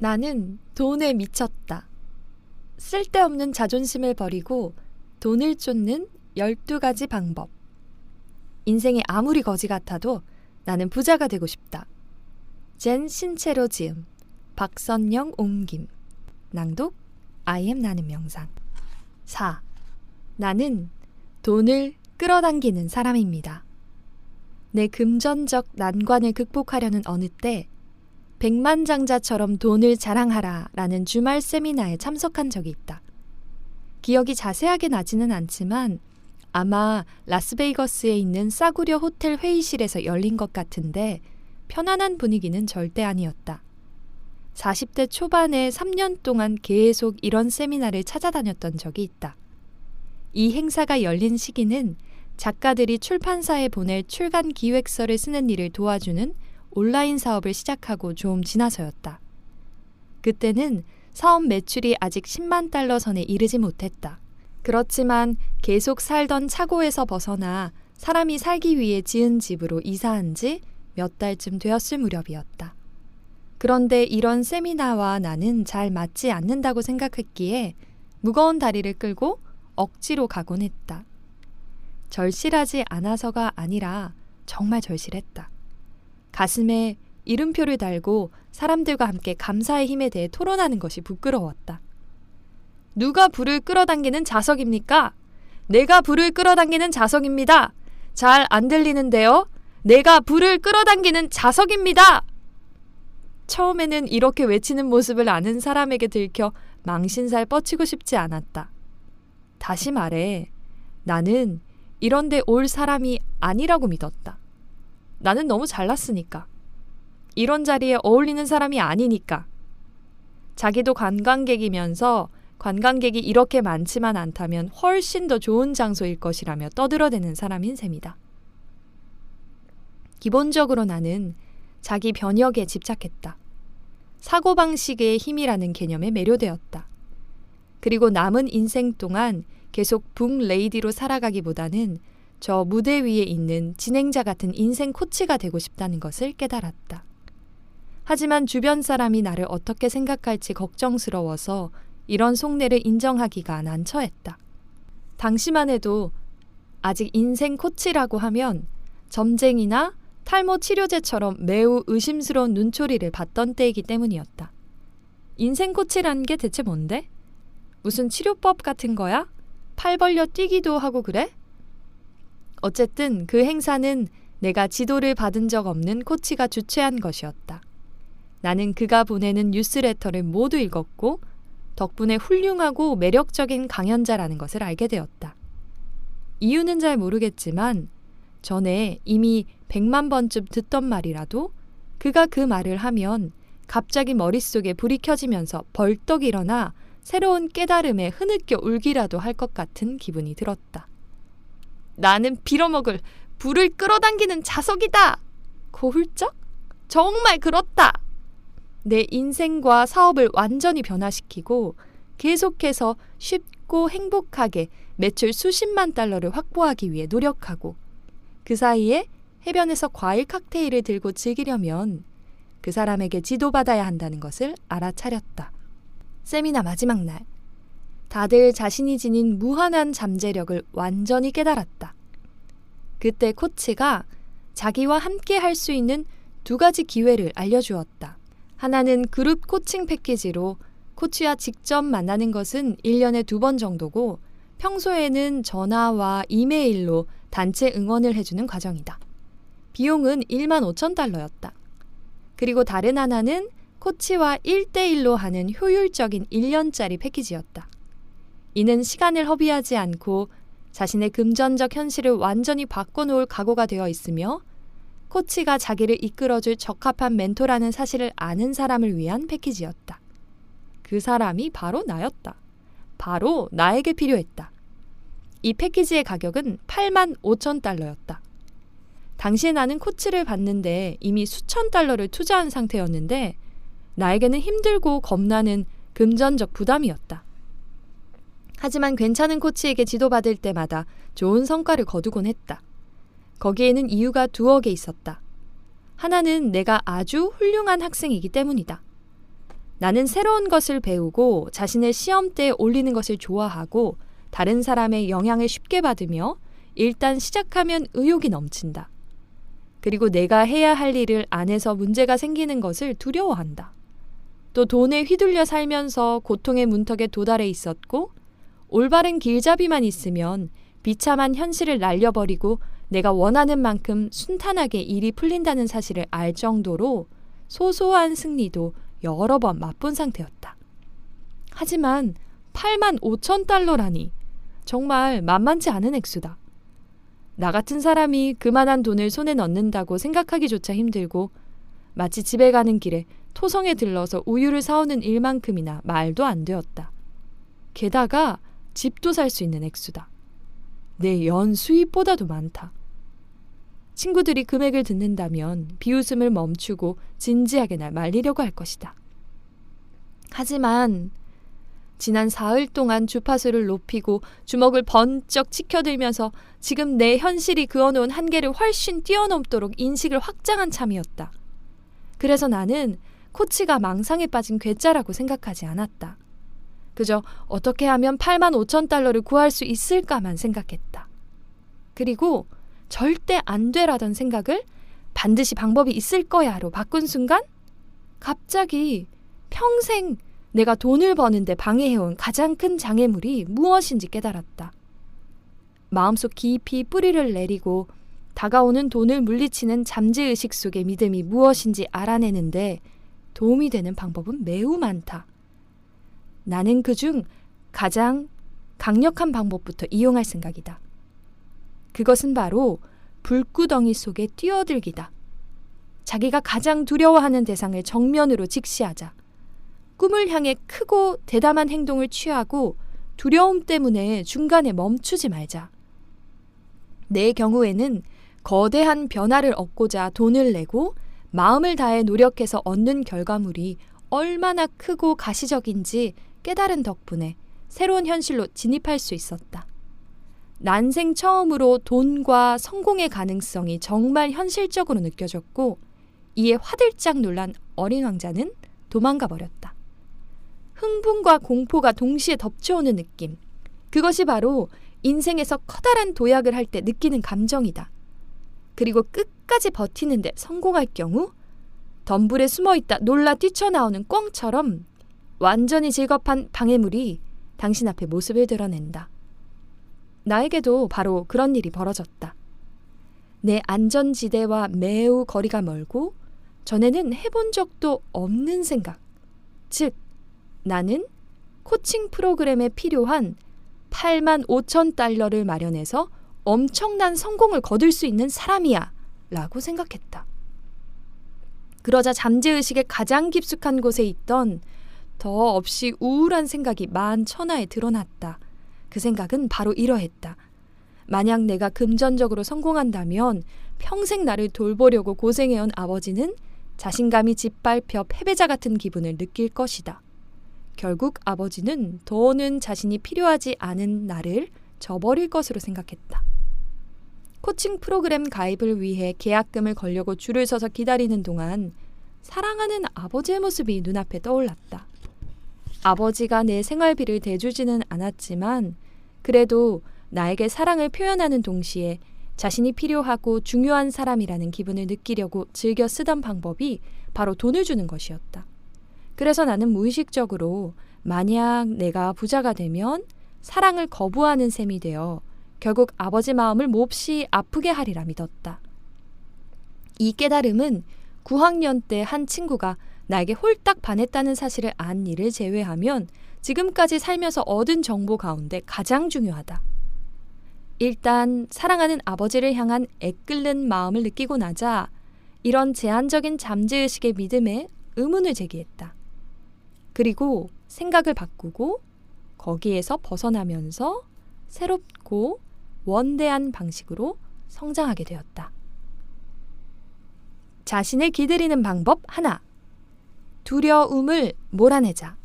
나는 돈에 미쳤다. 쓸데없는 자존심을 버리고 돈을 쫓는 12가지 방법. 인생이 아무리 거지 같아도 나는 부자가 되고 싶다. 젠 신체로 지음, 박선영 옮김. 낭독 I am 나는 명상. 4. 나는 돈을 끌어당기는 사람입니다. 내 금전적 난관을 극복하려는 어느 때 백만장자처럼 돈을 자랑하라 라는 주말 세미나에 참석한 적이 있다. 기억이 자세하게 나지는 않지만 아마 라스베이거스에 있는 싸구려 호텔 회의실에서 열린 것 같은데 편안한 분위기는 절대 아니었다. 40대 초반에 3년 동안 계속 이런 세미나를 찾아다녔던 적이 있다. 이 행사가 열린 시기는 작가들이 출판사에 보낼 출간 기획서를 쓰는 일을 도와주는 온라인 사업을 시작하고 좀 지나서였다. 그때는 사업 매출이 아직 10만 달러 선에 이르지 못했다. 그렇지만 계속 살던 차고에서 벗어나 사람이 살기 위해 지은 집으로 이사한 지 몇 달쯤 되었을 무렵이었다. 그런데 이런 세미나와 나는 잘 맞지 않는다고 생각했기에 무거운 다리를 끌고 억지로 가곤 했다. 절실하지 않아서가 아니라 정말 절실했다. 가슴에 이름표를 달고 사람들과 함께 감사의 힘에 대해 토론하는 것이 부끄러웠다. 누가 불을 끌어당기는 자석입니까? 내가 불을 끌어당기는 자석입니다. 잘 안 들리는데요? 내가 불을 끌어당기는 자석입니다. 처음에는 이렇게 외치는 모습을 아는 사람에게 들켜 망신살 뻗치고 싶지 않았다. 다시 말해, 나는 이런데 올 사람이 아니라고 믿었다. 나는 너무 잘났으니까. 이런 자리에 어울리는 사람이 아니니까. 자기도 관광객이면서 관광객이 이렇게 많지만 않다면 훨씬 더 좋은 장소일 것이라며 떠들어대는 사람인 셈이다. 기본적으로 나는 자기 변혁에 집착했다. 사고방식의 힘이라는 개념에 매료되었다. 그리고 남은 인생 동안 계속 북레이디로 살아가기보다는 저 무대 위에 있는 진행자 같은 인생 코치가 되고 싶다는 것을 깨달았다. 하지만 주변 사람이 나를 어떻게 생각할지 걱정스러워서 이런 속내를 인정하기가 난처했다. 당시만 해도 아직 인생 코치라고 하면 점쟁이나 탈모 치료제처럼 매우 의심스러운 눈초리를 받던 때이기 때문이었다. 인생 코치라는 게 대체 뭔데? 무슨 치료법 같은 거야? 팔 벌려 뛰기도 하고 그래? 어쨌든 그 행사는 내가 지도를 받은 적 없는 코치가 주최한 것이었다. 나는 그가 보내는 뉴스레터를 모두 읽었고 덕분에 훌륭하고 매력적인 강연자라는 것을 알게 되었다. 이유는 잘 모르겠지만 전에 이미 100만 번쯤 듣던 말이라도 그가 그 말을 하면 갑자기 머릿속에 불이 켜지면서 벌떡 일어나 새로운 깨달음에 흐느껴 울기라도 할 것 같은 기분이 들었다. 나는 빌어먹을 불을 끌어당기는 자석이다! 고훌쩍? 정말 그렇다! 내 인생과 사업을 완전히 변화시키고 계속해서 쉽고 행복하게 매출 수십만 달러를 확보하기 위해 노력하고 그 사이에 해변에서 과일 칵테일을 들고 즐기려면 그 사람에게 지도받아야 한다는 것을 알아차렸다. 세미나 마지막 날, 다들 자신이 지닌 무한한 잠재력을 완전히 깨달았다. 그때 코치가 자기와 함께 할 수 있는 2가지 기회를 알려주었다. 하나는 그룹 코칭 패키지로 코치와 직접 만나는 것은 1년에 2번 정도고 평소에는 전화와 이메일로 단체 응원을 해주는 과정이다. 비용은 15,000달러였다. 그리고 다른 하나는 코치와 1대1로 하는 효율적인 1년짜리 패키지였다. 이는 시간을 허비하지 않고 자신의 금전적 현실을 완전히 바꿔놓을 각오가 되어 있으며 코치가 자기를 이끌어줄 적합한 멘토라는 사실을 아는 사람을 위한 패키지였다. 그 사람이 바로 나였다. 바로 나에게 필요했다. 이 패키지의 가격은 85,000달러였다. 당시에 나는 코치를 받는데 이미 수천 달러를 투자한 상태였는데 나에게는 힘들고 겁나는 금전적 부담이었다. 하지만 괜찮은 코치에게 지도받을 때마다 좋은 성과를 거두곤 했다. 거기에는 이유가 2개 있었다. 하나는 내가 아주 훌륭한 학생이기 때문이다. 나는 새로운 것을 배우고 자신을 시험대에 올리는 것을 좋아하고 다른 사람의 영향을 쉽게 받으며 일단 시작하면 의욕이 넘친다. 그리고 내가 해야 할 일을 안 해서 문제가 생기는 것을 두려워한다. 또 돈에 휘둘려 살면서 고통의 문턱에 도달해 있었고 올바른 길잡이만 있으면 비참한 현실을 날려버리고 내가 원하는 만큼 순탄하게 일이 풀린다는 사실을 알 정도로 소소한 승리도 여러 번 맛본 상태였다. 하지만 85,000달러라니 정말 만만치 않은 액수다. 나 같은 사람이 그만한 돈을 손에 넣는다고 생각하기조차 힘들고 마치 집에 가는 길에 토성에 들러서 우유를 사오는 일만큼이나 말도 안 되었다. 게다가 집도 살 수 있는 액수다. 내 연 수입보다도 많다. 친구들이 금액을 듣는다면 비웃음을 멈추고 진지하게 날 말리려고 할 것이다. 하지만 지난 사흘 동안 주파수를 높이고 주먹을 번쩍 치켜들면서 지금 내 현실이 그어놓은 한계를 훨씬 뛰어넘도록 인식을 확장한 참이었다. 그래서 나는 코치가 망상에 빠진 괴짜라고 생각하지 않았다. 그저 어떻게 하면 85,000달러를 구할 수 있을까만 생각했다. 그리고 절대 안 되라던 생각을 반드시 방법이 있을 거야로 바꾼 순간 갑자기 평생 내가 돈을 버는데 방해해온 가장 큰 장애물이 무엇인지 깨달았다. 마음속 깊이 뿌리를 내리고 다가오는 돈을 물리치는 잠재의식 속의 믿음이 무엇인지 알아내는데 도움이 되는 방법은 매우 많다. 나는 그중 가장 강력한 방법부터 이용할 생각이다. 그것은 바로 불구덩이 속에 뛰어들기다. 자기가 가장 두려워하는 대상을 정면으로 직시하자. 꿈을 향해 크고 대담한 행동을 취하고 두려움 때문에 중간에 멈추지 말자. 내 경우에는 거대한 변화를 얻고자 돈을 내고 마음을 다해 노력해서 얻는 결과물이 얼마나 크고 가시적인지 깨달은 덕분에 새로운 현실로 진입할 수 있었다. 난생 처음으로 돈과 성공의 가능성이 정말 현실적으로 느껴졌고 이에 화들짝 놀란 어린 왕자는 도망가 버렸다. 흥분과 공포가 동시에 덮쳐오는 느낌. 그것이 바로 인생에서 커다란 도약을 할 때 느끼는 감정이다. 그리고 끝까지 버티는데 성공할 경우 덤불에 숨어있다 놀라 뛰쳐나오는 꿩처럼 완전히 질겁한 방해물이 당신 앞에 모습을 드러낸다. 나에게도 바로 그런 일이 벌어졌다. 내 안전지대와 매우 거리가 멀고 전에는 해본 적도 없는 생각. 즉, 나는 코칭 프로그램에 필요한 85,000달러를 마련해서 엄청난 성공을 거둘 수 있는 사람이야 라고 생각했다. 그러자 잠재의식의 가장 깊숙한 곳에 있던 더없이 우울한 생각이 만천하에 드러났다. 그 생각은 바로 이러했다. 만약 내가 금전적으로 성공한다면 평생 나를 돌보려고 고생해온 아버지는 자신감이 짓밟혀 패배자 같은 기분을 느낄 것이다. 결국 아버지는 더는 자신이 필요하지 않은 나를 저버릴 것으로 생각했다. 코칭 프로그램 가입을 위해 계약금을 걸려고 줄을 서서 기다리는 동안 사랑하는 아버지의 모습이 눈앞에 떠올랐다. 아버지가 내 생활비를 대주지는 않았지만 그래도 나에게 사랑을 표현하는 동시에 자신이 필요하고 중요한 사람이라는 기분을 느끼려고 즐겨 쓰던 방법이 바로 돈을 주는 것이었다. 그래서 나는 무의식적으로 만약 내가 부자가 되면 사랑을 거부하는 셈이 되어 결국 아버지 마음을 몹시 아프게 하리라 믿었다. 이 깨달음은 9학년 때 한 친구가 나에게 홀딱 반했다는 사실을 안 일을 제외하면 지금까지 살면서 얻은 정보 가운데 가장 중요하다. 일단 사랑하는 아버지를 향한 애끓는 마음을 느끼고 나자 이런 제한적인 잠재의식의 믿음에 의문을 제기했다. 그리고 생각을 바꾸고 거기에서 벗어나면서 새롭고 원대한 방식으로 성장하게 되었다. 자신을 기다리는 방법 하나. 두려움을 몰아내자.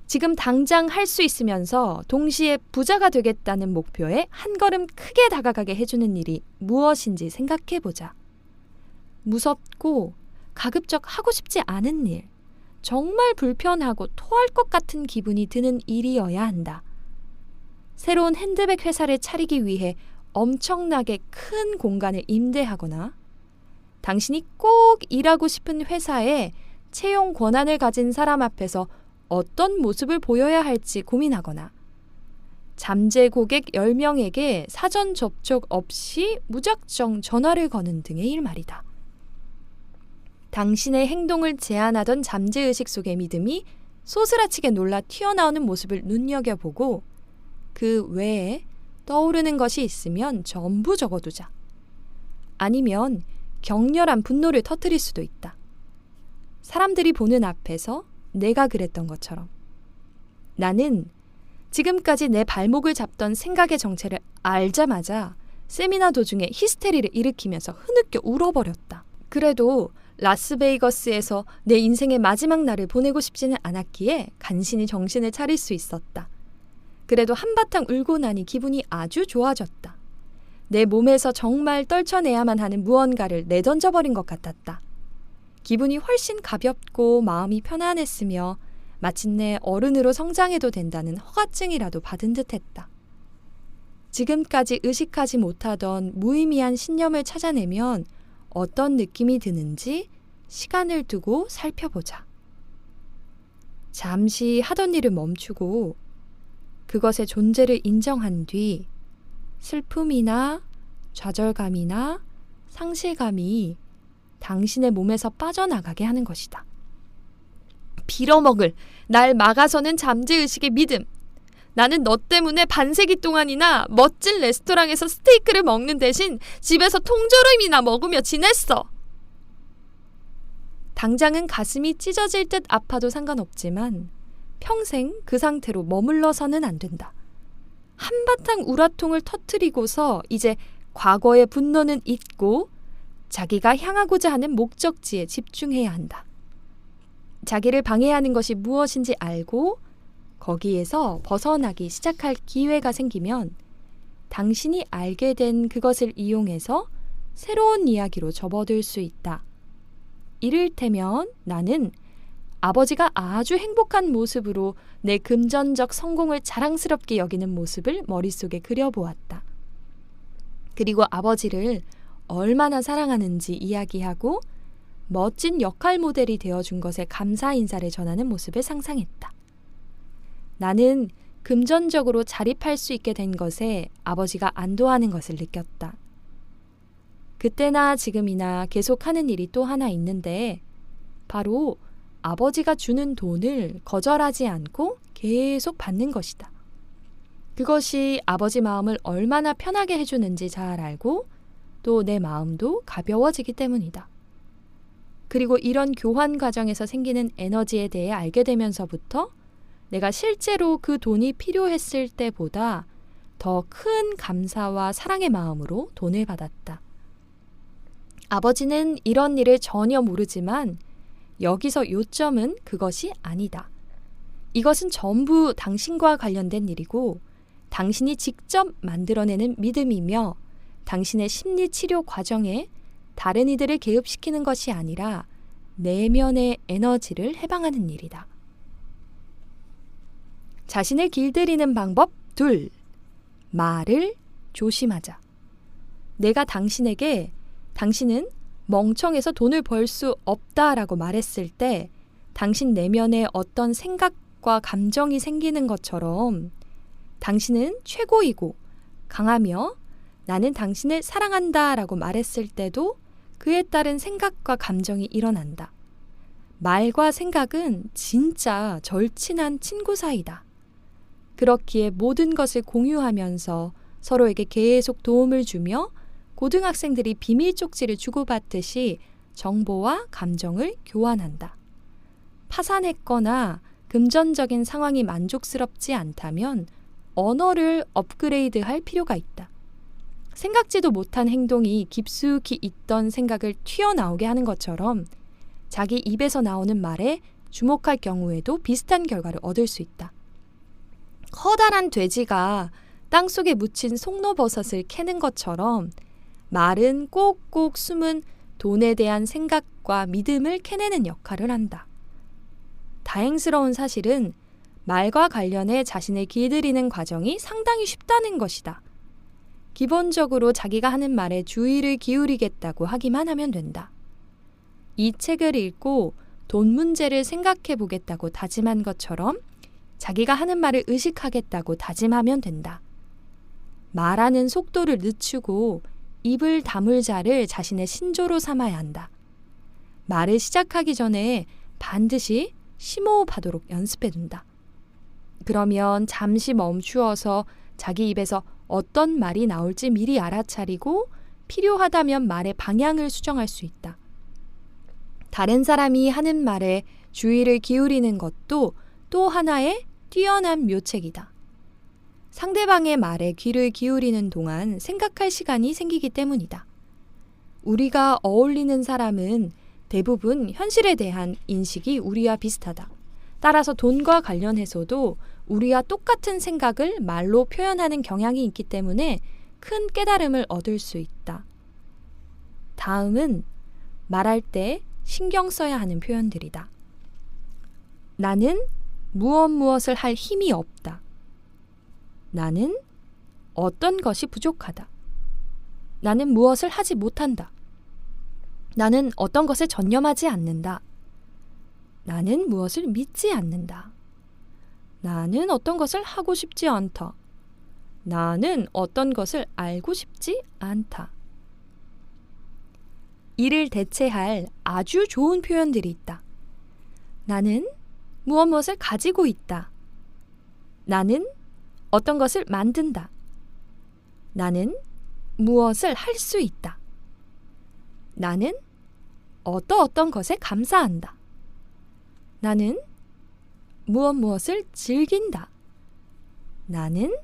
지금 당장 할 수 있으면서 동시에 부자가 되겠다는 목표에 한 걸음 크게 다가가게 해주는 일이 무엇인지 생각해보자. 무섭고 가급적 하고 싶지 않은 일, 정말 불편하고 토할 것 같은 기분이 드는 일이어야 한다. 새로운 핸드백 회사를 차리기 위해 엄청나게 큰 공간을 임대하거나 당신이 꼭 일하고 싶은 회사에 채용 권한을 가진 사람 앞에서 어떤 모습을 보여야 할지 고민하거나 잠재 고객 10명에게 사전 접촉 없이 무작정 전화를 거는 등의 일 말이다. 당신의 행동을 제한하던 잠재의식 속의 믿음이 소스라치게 놀라 튀어나오는 모습을 눈여겨보고 그 외에 떠오르는 것이 있으면 전부 적어두자. 아니면 격렬한 분노를 터뜨릴 수도 있다. 사람들이 보는 앞에서 내가 그랬던 것처럼. 나는 지금까지 내 발목을 잡던 생각의 정체를 알자마자 세미나 도중에 히스테리를 일으키면서 흐느껴 울어버렸다. 그래도 라스베이거스에서 내 인생의 마지막 날을 보내고 싶지는 않았기에 간신히 정신을 차릴 수 있었다. 그래도 한바탕 울고 나니 기분이 아주 좋아졌다. 내 몸에서 정말 떨쳐내야만 하는 무언가를 내던져버린 것 같았다. 기분이 훨씬 가볍고 마음이 편안했으며 마침내 어른으로 성장해도 된다는 허가증이라도 받은 듯했다. 지금까지 의식하지 못하던 무의미한 신념을 찾아내면 어떤 느낌이 드는지 시간을 두고 살펴보자. 잠시 하던 일을 멈추고 그것의 존재를 인정한 뒤 슬픔이나 좌절감이나 상실감이 당신의 몸에서 빠져나가게 하는 것이다. 빌어먹을 날 막아서는 잠재의식의 믿음. 나는 너 때문에 반세기 동안이나 멋진 레스토랑에서 스테이크를 먹는 대신 집에서 통조림이나 먹으며 지냈어. 당장은 가슴이 찢어질 듯 아파도 상관없지만 평생 그 상태로 머물러서는 안 된다. 한바탕 우라통을 터뜨리고서 이제 과거의 분노는 잊고 자기가 향하고자 하는 목적지에 집중해야 한다. 자기를 방해하는 것이 무엇인지 알고 거기에서 벗어나기 시작할 기회가 생기면 당신이 알게 된 그것을 이용해서 새로운 이야기로 접어들 수 있다. 이를테면 나는 아버지가 아주 행복한 모습으로 내 금전적 성공을 자랑스럽게 여기는 모습을 머릿속에 그려보았다. 그리고 아버지를 얼마나 사랑하는지 이야기하고 멋진 역할 모델이 되어준 것에 감사 인사를 전하는 모습을 상상했다. 나는 금전적으로 자립할 수 있게 된 것에 아버지가 안도하는 것을 느꼈다. 그때나 지금이나 계속하는 일이 또 하나 있는데 바로 아버지가 주는 돈을 거절하지 않고 계속 받는 것이다. 그것이 아버지 마음을 얼마나 편하게 해주는지 잘 알고 또 내 마음도 가벼워지기 때문이다. 그리고 이런 교환 과정에서 생기는 에너지에 대해 알게 되면서부터 내가 실제로 그 돈이 필요했을 때보다 더 큰 감사와 사랑의 마음으로 돈을 받았다. 아버지는 이런 일을 전혀 모르지만 여기서 요점은 그것이 아니다. 이것은 전부 당신과 관련된 일이고 당신이 직접 만들어내는 믿음이며 당신의 심리치료 과정에 다른 이들을 개입시키는 것이 아니라 내면의 에너지를 해방하는 일이다. 자신을 길들이는 방법 2. 말을 조심하자. 내가 당신에게 당신은 멍청해서 돈을 벌 수 없다라고 말했을 때 당신 내면에 어떤 생각과 감정이 생기는 것처럼 당신은 최고이고 강하며 나는 당신을 사랑한다라고 말했을 때도 그에 따른 생각과 감정이 일어난다. 말과 생각은 진짜 절친한 친구 사이다. 그렇기에 모든 것을 공유하면서 서로에게 계속 도움을 주며 고등학생들이 비밀 쪽지를 주고받듯이 정보와 감정을 교환한다. 파산했거나 금전적인 상황이 만족스럽지 않다면 언어를 업그레이드할 필요가 있다. 생각지도 못한 행동이 깊숙이 있던 생각을 튀어나오게 하는 것처럼 자기 입에서 나오는 말에 주목할 경우에도 비슷한 결과를 얻을 수 있다. 커다란 돼지가 땅속에 묻힌 송로버섯을 캐는 것처럼 말은 꼭꼭 숨은 돈에 대한 생각과 믿음을 캐내는 역할을 한다. 다행스러운 사실은 말과 관련해 자신을 길들이는 과정이 상당히 쉽다는 것이다. 기본적으로 자기가 하는 말에 주의를 기울이겠다고 하기만 하면 된다. 이 책을 읽고 돈 문제를 생각해 보겠다고 다짐한 것처럼 자기가 하는 말을 의식하겠다고 다짐하면 된다. 말하는 속도를 늦추고 입을 다물자를 자신의 신조로 삼아야 한다. 말을 시작하기 전에 반드시 심호흡하도록 연습해둔다. 그러면 잠시 멈추어서 자기 입에서 어떤 말이 나올지 미리 알아차리고 필요하다면 말의 방향을 수정할 수 있다. 다른 사람이 하는 말에 주의를 기울이는 것도 또 하나의 뛰어난 묘책이다. 상대방의 말에 귀를 기울이는 동안 생각할 시간이 생기기 때문이다. 우리가 어울리는 사람은 대부분 현실에 대한 인식이 우리와 비슷하다. 따라서 돈과 관련해서도 우리와 똑같은 생각을 말로 표현하는 경향이 있기 때문에 큰 깨달음을 얻을 수 있다. 다음은 말할 때 신경 써야 하는 표현들이다. 나는 무엇을 할 힘이 없다. 나는 어떤 것이 부족하다. 나는 무엇을 하지 못한다. 나는 어떤 것에 전념하지 않는다. 나는 무엇을 믿지 않는다. 나는 어떤 것을 하고 싶지 않다. 나는 어떤 것을 알고 싶지 않다. 이를 대체할 아주 좋은 표현들이 있다. 나는 무엇을 가지고 있다. 나는 어떤 것을 만든다. 나는 무엇을 할 수 있다. 나는 어떤 것에 감사한다. 나는 무엇을 즐긴다. 나는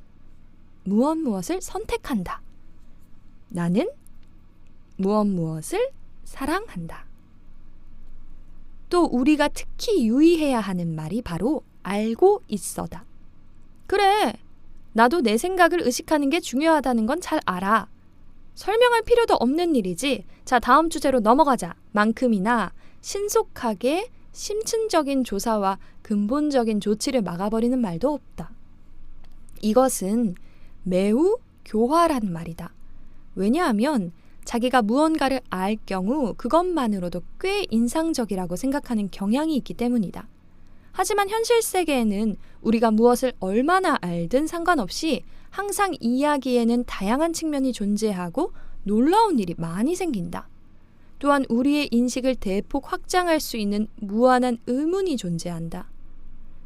무엇을 선택한다. 나는 무엇을 사랑한다. 또 우리가 특히 유의해야 하는 말이 바로 알고 있어다. 그래, 나도 내 생각을 의식하는 게 중요하다는 건 잘 알아. 설명할 필요도 없는 일이지. 자, 다음 주제로 넘어가자. 만큼이나 신속하게 심층적인 조사와 근본적인 조치를 막아버리는 말도 없다. 이것은 매우 교활한 말이다. 왜냐하면 자기가 무언가를 알 경우 그것만으로도 꽤 인상적이라고 생각하는 경향이 있기 때문이다. 하지만 현실 세계에는 우리가 무엇을 얼마나 알든 상관없이 항상 이야기에는 다양한 측면이 존재하고 놀라운 일이 많이 생긴다. 또한 우리의 인식을 대폭 확장할 수 있는 무한한 의문이 존재한다.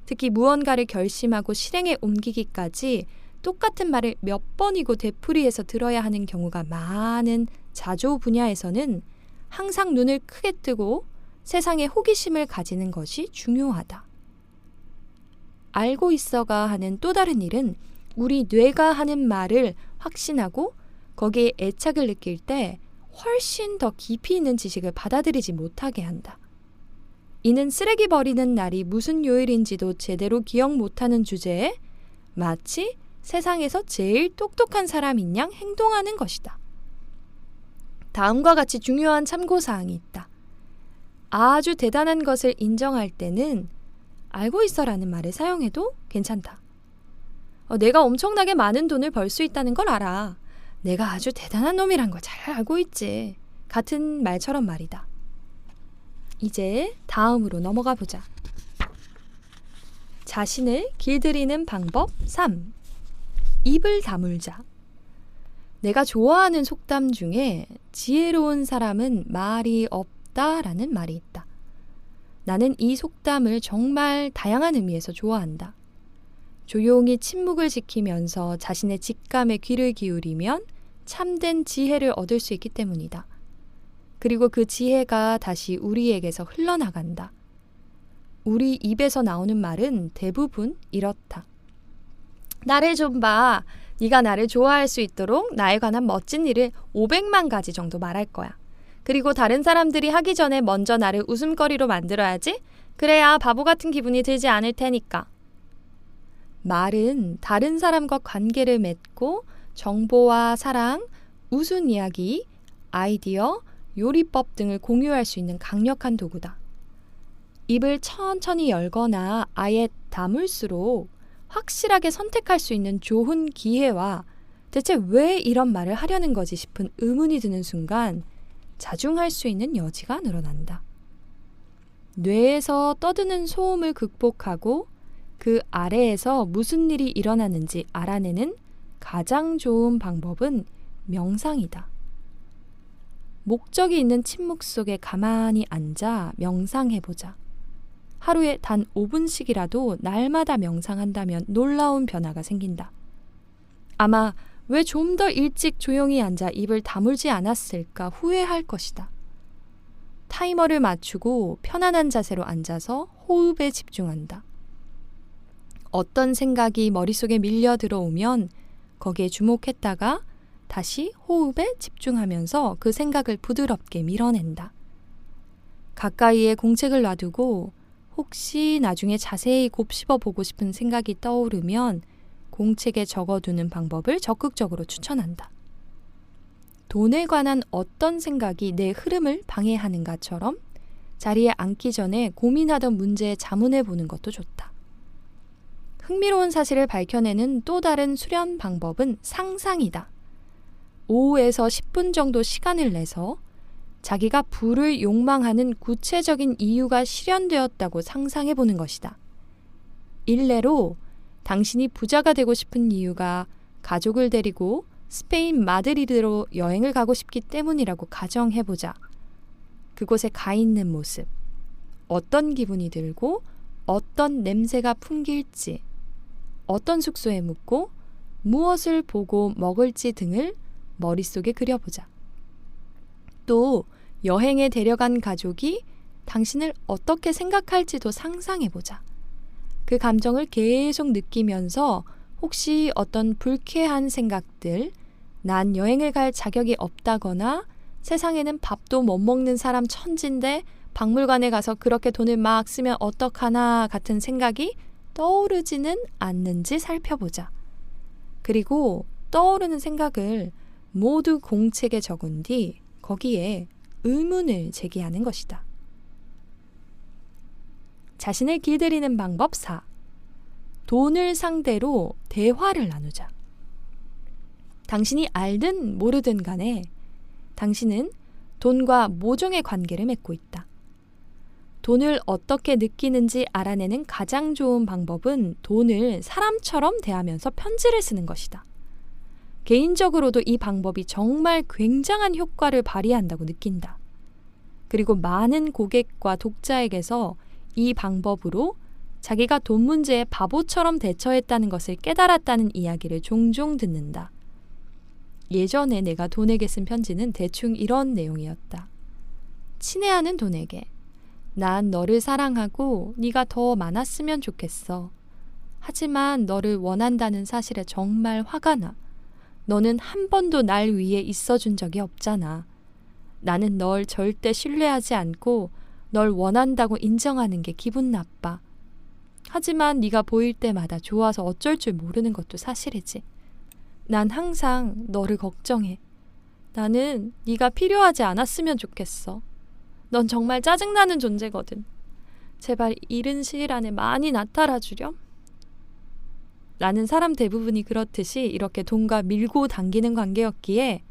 특히 무언가를 결심하고 실행에 옮기기까지 똑같은 말을 몇 번이고 되풀이해서 들어야 하는 경우가 많은 자조 분야에서는 항상 눈을 크게 뜨고 세상에 호기심을 가지는 것이 중요하다. 알고 있어가 하는 또 다른 일은 우리 뇌가 하는 말을 확신하고 거기에 애착을 느낄 때 훨씬 더 깊이 있는 지식을 받아들이지 못하게 한다. 이는 쓰레기 버리는 날이 무슨 요일인지도 제대로 기억 못하는 주제에 마치 세상에서 제일 똑똑한 사람인 양 행동하는 것이다. 다음과 같이 중요한 참고사항이 있다. 아주 대단한 것을 인정할 때는 알고 있어라는 말을 사용해도 괜찮다. 내가 엄청나게 많은 돈을 벌 수 있다는 걸 알아. 내가 아주 대단한 놈이란 걸 잘 알고 있지. 같은 말처럼 말이다. 이제 다음으로 넘어가 보자. 자신을 길들이는 방법 3. 입을 다물자. 내가 좋아하는 속담 중에 지혜로운 사람은 말이 없다라는 말이 있다. 나는 이 속담을 정말 다양한 의미에서 좋아한다. 조용히 침묵을 지키면서 자신의 직감에 귀를 기울이면 참된 지혜를 얻을 수 있기 때문이다. 그리고 그 지혜가 다시 우리에게서 흘러나간다. 우리 입에서 나오는 말은 대부분 이렇다. 나를 좀 봐. 네가 나를 좋아할 수 있도록 나에 관한 멋진 일을 500만 가지 정도 말할 거야. 그리고 다른 사람들이 하기 전에 먼저 나를 웃음거리로 만들어야지. 그래야 바보 같은 기분이 들지 않을 테니까. 말은 다른 사람과 관계를 맺고 정보와 사랑, 우스운 이야기, 아이디어, 요리법 등을 공유할 수 있는 강력한 도구다. 입을 천천히 열거나 아예 다물수록 확실하게 선택할 수 있는 좋은 기회와 대체 왜 이런 말을 하려는 거지 싶은 의문이 드는 순간 자중할 수 있는 여지가 늘어난다. 뇌에서 떠드는 소음을 극복하고 그 아래에서 무슨 일이 일어나는지 알아내는 가장 좋은 방법은 명상이다. 목적이 있는 침묵 속에 가만히 앉아 명상해보자. 하루에 단 5분씩이라도 날마다 명상한다면 놀라운 변화가 생긴다. 아마 왜 좀 더 일찍 조용히 앉아 입을 다물지 않았을까 후회할 것이다. 타이머를 맞추고 편안한 자세로 앉아서 호흡에 집중한다. 어떤 생각이 머릿속에 밀려 들어오면 거기에 주목했다가 다시 호흡에 집중하면서 그 생각을 부드럽게 밀어낸다. 가까이에 공책을 놔두고 혹시 나중에 자세히 곱씹어 보고 싶은 생각이 떠오르면 공책에 적어두는 방법을 적극적으로 추천한다. 돈에 관한 어떤 생각이 내 흐름을 방해하는가처럼 자리에 앉기 전에 고민하던 문제에 자문해 보는 것도 좋다. 흥미로운 사실을 밝혀내는 또 다른 수련 방법은 상상이다. 5에서 10분 정도 시간을 내서 자기가 부를 욕망하는 구체적인 이유가 실현되었다고 상상해 보는 것이다. 일례로 당신이 부자가 되고 싶은 이유가 가족을 데리고 스페인 마드리드로 여행을 가고 싶기 때문이라고 가정해보자. 그곳에 가 있는 모습, 어떤 기분이 들고 어떤 냄새가 풍길지, 어떤 숙소에 묵고 무엇을 보고 먹을지 등을 머릿속에 그려보자. 또 여행에 데려간 가족이 당신을 어떻게 생각할지도 상상해보자. 그 감정을 계속 느끼면서 혹시 어떤 불쾌한 생각들, 난 여행을 갈 자격이 없다거나 세상에는 밥도 못 먹는 사람 천진데 박물관에 가서 그렇게 돈을 막 쓰면 어떡하나 같은 생각이 떠오르지는 않는지 살펴보자. 그리고 떠오르는 생각을 모두 공책에 적은 뒤 거기에 의문을 제기하는 것이다. 자신을 길들이는 방법 4. 돈을 상대로 대화를 나누자. 당신이 알든 모르든 간에 당신은 돈과 모종의 관계를 맺고 있다. 돈을 어떻게 느끼는지 알아내는 가장 좋은 방법은 돈을 사람처럼 대하면서 편지를 쓰는 것이다. 개인적으로도 이 방법이 정말 굉장한 효과를 발휘한다고 느낀다. 그리고 많은 고객과 독자에게서 이 방법으로 자기가 돈 문제에 바보처럼 대처했다는 것을 깨달았다는 이야기를 종종 듣는다. 예전에 내가 돈에게 쓴 편지는 대충 이런 내용이었다. 친애하는 돈에게, 난 너를 사랑하고 네가 더 많았으면 좋겠어. 하지만 너를 원한다는 사실에 정말 화가 나. 너는 한 번도 날 위해 있어준 적이 없잖아. 나는 널 절대 신뢰하지 않고 널 원한다고 인정하는 게 기분 나빠. 하지만 네가 보일 때마다 좋아서 어쩔 줄 모르는 것도 사실이지. 난 항상 너를 걱정해. 나는 네가 필요하지 않았으면 좋겠어. 넌 정말 짜증나는 존재거든. 제발 이른 시일 안에 많이 나타나 주렴. 나는 사람 대부분이 그렇듯이 이렇게 돈과 밀고 당기는 관계였기에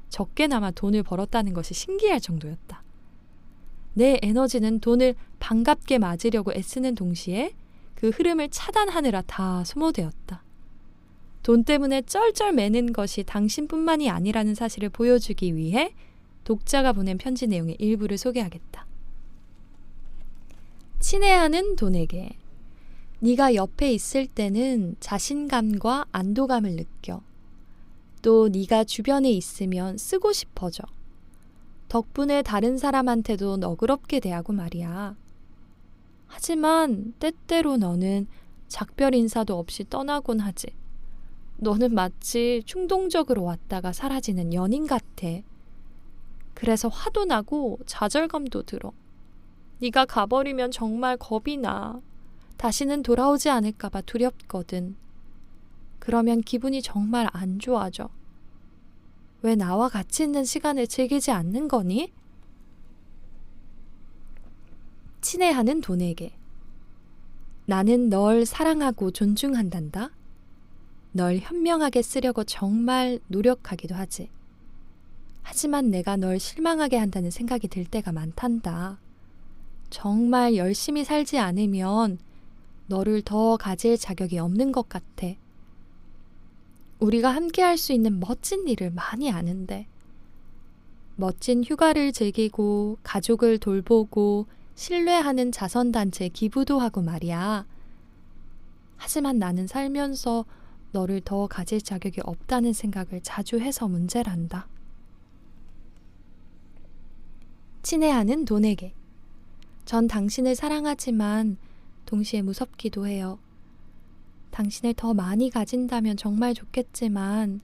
적게나마 돈을 벌었다는 것이 신기할 정도였다. 내 에너지는 돈을 반갑게 맞으려고 애쓰는 동시에 그 흐름을 차단하느라 다 소모되었다. 돈 때문에 쩔쩔 매는 것이 당신뿐만이 아니라는 사실을 보여주기 위해 독자가 보낸 편지 내용의 일부를 소개하겠다. 친애하는 돈에게, 네가 옆에 있을 때는 자신감과 안도감을 느껴. 또 네가 주변에 있으면 쓰고 싶어져. 덕분에 다른 사람한테도 너그럽게 대하고 말이야. 하지만 때때로 너는 작별 인사도 없이 떠나곤 하지. 너는 마치 충동적으로 왔다가 사라지는 연인 같아. 그래서 화도 나고 좌절감도 들어. 네가 가버리면 정말 겁이 나. 다시는 돌아오지 않을까 봐 두렵거든. 그러면 기분이 정말 안 좋아져. 왜 나와 같이 있는 시간을 즐기지 않는 거니? 친애하는 돈에게. 나는 널 사랑하고 존중한단다. 널 현명하게 쓰려고 정말 노력하기도 하지. 하지만 내가 널 실망하게 한다는 생각이 들 때가 많단다. 정말 열심히 살지 않으면 너를 더 가질 자격이 없는 것 같아. 우리가 함께 할 수 있는 멋진 일을 많이 아는데, 멋진 휴가를 즐기고 가족을 돌보고 신뢰하는 자선단체에 기부도 하고 말이야. 하지만 나는 살면서 너를 더 가질 자격이 없다는 생각을 자주 해서 문제란다. 친애하는 돈에게. 전 당신을 사랑하지만 동시에 무섭기도 해요. 당신을 더 많이 가진다면 정말 좋겠지만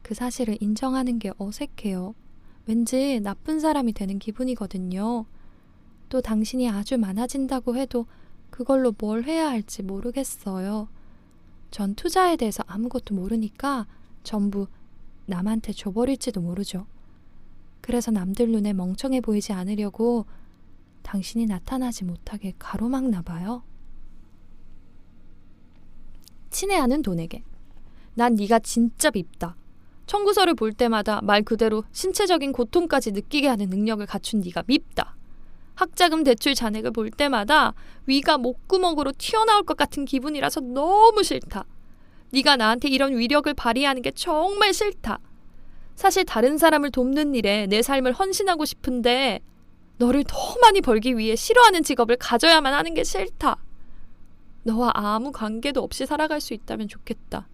그 사실을 인정하는 게 어색해요. 왠지 나쁜 사람이 되는 기분이거든요. 또 당신이 아주 많아진다고 해도 그걸로 뭘 해야 할지 모르겠어요. 전 투자에 대해서 아무것도 모르니까 전부 남한테 줘버릴지도 모르죠. 그래서 남들 눈에 멍청해 보이지 않으려고 당신이 나타나지 못하게 가로막나 봐요. 친애하는 돈에게. 난 네가 진짜 밉다. 청구서를 볼 때마다 말 그대로 신체적인 고통까지 느끼게 하는 능력을 갖춘 네가 밉다. 학자금 대출 잔액을 볼 때마다 위가 목구멍으로 튀어나올 것 같은 기분이라서 너무 싫다. 네가 나한테 이런 위력을 발휘하는 게 정말 싫다. 사실 다른 사람을 돕는 일에 내 삶을 헌신하고 싶은데 너를 더 많이 벌기 위해 싫어하는 직업을 가져야만 하는 게 싫다. 너와 아무 관계도 없이 살아갈 수 있다면 좋겠다.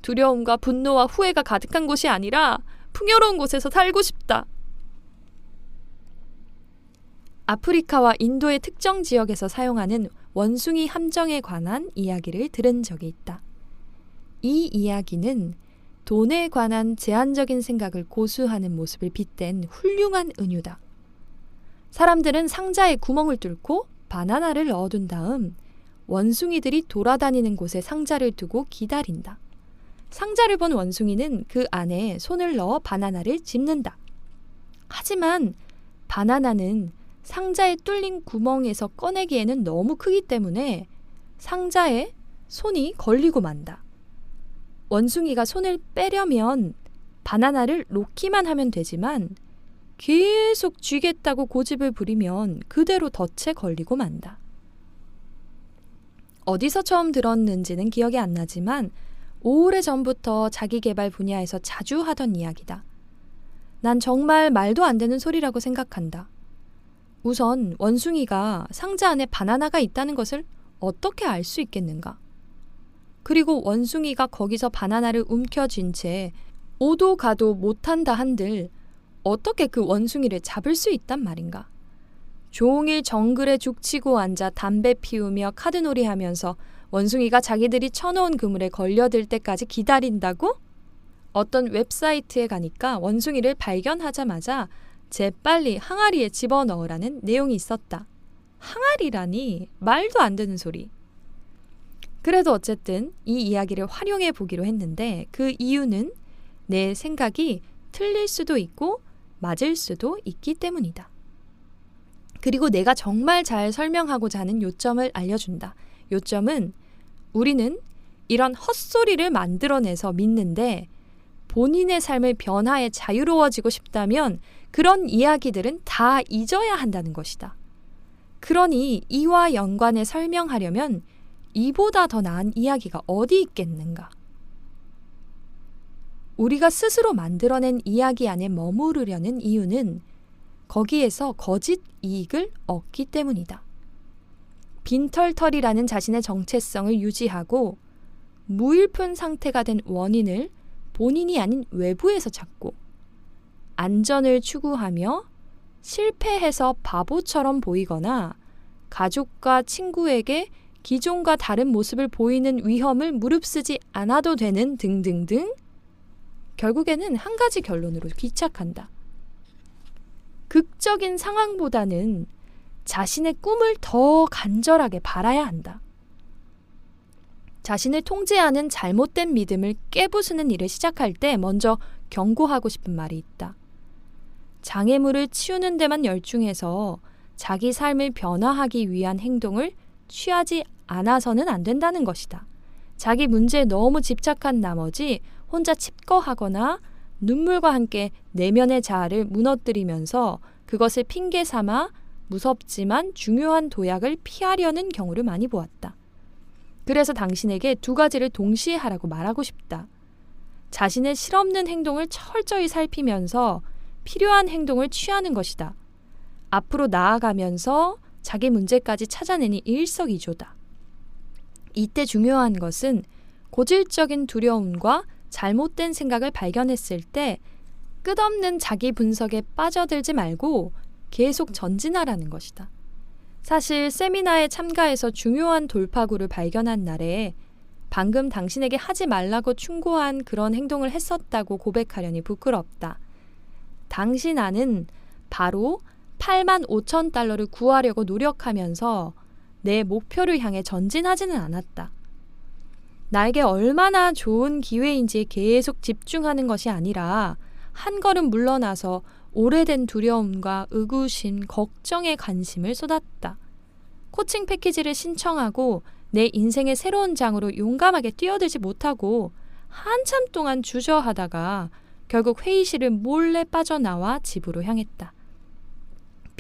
두려움과 분노와 후회가 가득한 곳이 아니라 풍요로운 곳에서 살고 싶다. 아프리카와 인도의 특정 지역에서 사용하는 원숭이 함정에 관한 이야기를 들은 적이 있다. 이 이야기는 돈에 관한 제한적인 생각을 고수하는 모습을 빗댄 훌륭한 은유다. 사람들은 상자에 구멍을 뚫고 바나나를 넣어둔 다음 원숭이들이 돌아다니는 곳에 상자를 두고 기다린다. 상자를 본 원숭이는 그 안에 손을 넣어 바나나를 집는다. 하지만 바나나는 상자에 뚫린 구멍에서 꺼내기에는 너무 크기 때문에 상자에 손이 걸리고 만다. 원숭이가 손을 빼려면 바나나를 놓기만 하면 되지만 계속 쥐겠다고 고집을 부리면 그대로 덫에 걸리고 만다. 어디서 처음 들었는지는 기억이 안 나지만 오래전부터 자기계발 분야에서 자주 하던 이야기다. 난 정말 말도 안 되는 소리라고 생각한다. 우선 원숭이가 상자 안에 바나나가 있다는 것을 어떻게 알 수 있겠는가? 그리고 원숭이가 거기서 바나나를 움켜쥔 채 오도 가도 못한다 한들 어떻게 그 원숭이를 잡을 수 있단 말인가? 종일 정글에 죽치고 앉아 담배 피우며 카드놀이 하면서 원숭이가 자기들이 쳐놓은 그물에 걸려들 때까지 기다린다고? 어떤 웹사이트에 가니까 원숭이를 발견하자마자 재빨리 항아리에 집어넣으라는 내용이 있었다. 항아리라니 말도 안 되는 소리. 그래도 어쨌든 이 이야기를 활용해 보기로 했는데 그 이유는 내 생각이 틀릴 수도 있고 맞을 수도 있기 때문이다. 그리고 내가 정말 잘 설명하고자 하는 요점을 알려준다. 요점은 우리는 이런 헛소리를 만들어내서 믿는데 본인의 삶을 변화해 자유로워지고 싶다면 그런 이야기들은 다 잊어야 한다는 것이다. 그러니 이와 연관해 설명하려면 이보다 더 나은 이야기가 어디 있겠는가? 우리가 스스로 만들어낸 이야기 안에 머무르려는 이유는 거기에서 거짓 이익을 얻기 때문이다. 빈털터리라는 자신의 정체성을 유지하고 무일푼 상태가 된 원인을 본인이 아닌 외부에서 찾고 안전을 추구하며 실패해서 바보처럼 보이거나 가족과 친구에게 기존과 다른 모습을 보이는 위험을 무릅쓰지 않아도 되는 등등등 결국에는 한 가지 결론으로 귀착한다. 극적인 상황보다는 자신의 꿈을 더 간절하게 바라야 한다. 자신을 통제하는 잘못된 믿음을 깨부수는 일을 시작할 때 먼저 경고하고 싶은 말이 있다. 장애물을 치우는 데만 열중해서 자기 삶을 변화하기 위한 행동을 취하지 않아서는 안 된다는 것이다. 자기 문제에 너무 집착한 나머지 혼자 칩거하거나 눈물과 함께 내면의 자아를 무너뜨리면서 그것을 핑계 삼아 무섭지만 중요한 도약을 피하려는 경우를 많이 보았다. 그래서 당신에게 두 가지를 동시에 하라고 말하고 싶다. 자신의 실없는 행동을 철저히 살피면서 필요한 행동을 취하는 것이다. 앞으로 나아가면서 자기 문제까지 찾아내니 일석이조다. 이때 중요한 것은 고질적인 두려움과 잘못된 생각을 발견했을 때 끝없는 자기 분석에 빠져들지 말고 계속 전진하라는 것이다. 사실 세미나에 참가해서 중요한 돌파구를 발견한 날에 방금 당신에게 하지 말라고 충고한 그런 행동을 했었다고 고백하려니 부끄럽다. 당신 안은 바로 85,000달러를 구하려고 노력하면서 내 목표를 향해 전진하지는 않았다. 나에게 얼마나 좋은 기회인지에 계속 집중하는 것이 아니라 한 걸음 물러나서 오래된 두려움과 의구심, 걱정에 관심을 쏟았다. 코칭 패키지를 신청하고 내 인생의 새로운 장으로 용감하게 뛰어들지 못하고 한참 동안 주저하다가 결국 회의실을 몰래 빠져나와 집으로 향했다.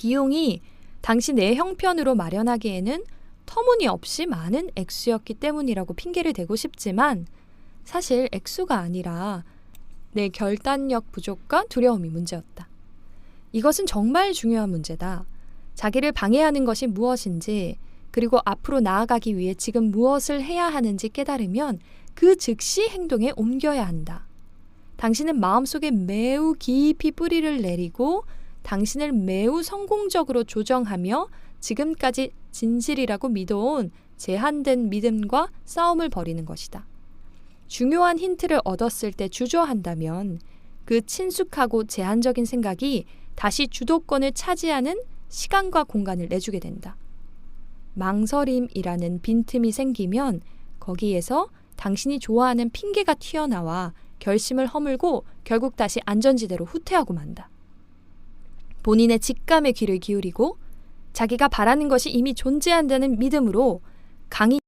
비용이 당시 내 형편으로 마련하기에는 터무니없이 많은 액수였기 때문이라고 핑계를 대고 싶지만 사실 액수가 아니라 내 결단력 부족과 두려움이 문제였다. 이것은 정말 중요한 문제다. 자기를 방해하는 것이 무엇인지 그리고 앞으로 나아가기 위해 지금 무엇을 해야 하는지 깨달으면 그 즉시 행동에 옮겨야 한다. 당신은 마음속에 매우 깊이 뿌리를 내리고 당신을 매우 성공적으로 조정하며 지금까지 진실이라고 믿어온 제한된 믿음과 싸움을 벌이는 것이다. 중요한 힌트를 얻었을 때 주저한다면 그 친숙하고 제한적인 생각이 다시 주도권을 차지하는 시간과 공간을 내주게 된다. 망설임이라는 빈틈이 생기면 거기에서 당신이 좋아하는 핑계가 튀어나와 결심을 허물고 결국 다시 안전지대로 후퇴하고 만다. 본인의 직감에 귀를 기울이고 자기가 바라는 것이 이미 존재한다는 믿음으로 강히